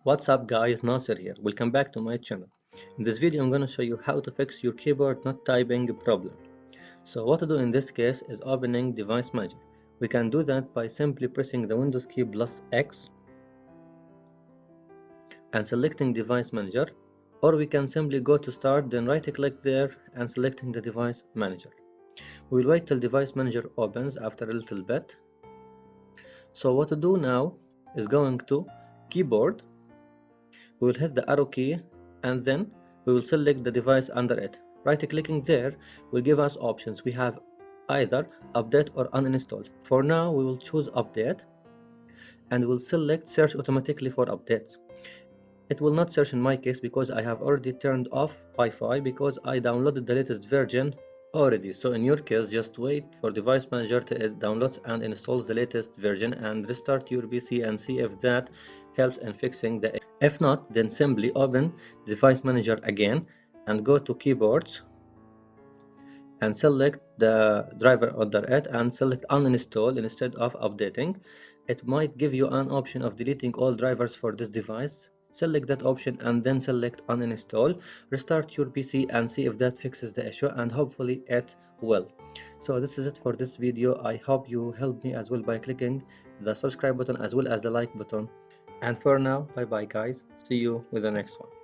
What's up guys, Nasser here. Welcome back to my channel. In this video I'm gonna show you how to fix your keyboard not typing problem. So what to do in this case is opening device manager. We can do that by simply pressing the Windows key plus X and selecting device manager, or we can simply go to start, then right click there and selecting the device manager. We will wait till device manager opens after a little bit. So what to do now is going to keyboard. We will hit the arrow key and then we will select the device under it. Right clicking there will give us options. We have either update or uninstall. For now we will choose update and we'll select search automatically for updates. It will not search in my case because I have already turned off Wi-Fi because I downloaded the latest version already. So in your case, just wait for device manager to download and installs the latest version and restart your PC and see if that helps in fixing the issue. If not, then simply open device manager again and go to keyboards and select the driver under it and select uninstall instead of updating. It might give you an option of deleting all drivers for this device. Select that option and then select uninstall. Restart your PC and see if that fixes the issue, and hopefully it will. So this is it for this video. I hope you help me as well by clicking the subscribe button as well as the like button. And for now, bye bye guys. See you with the next one.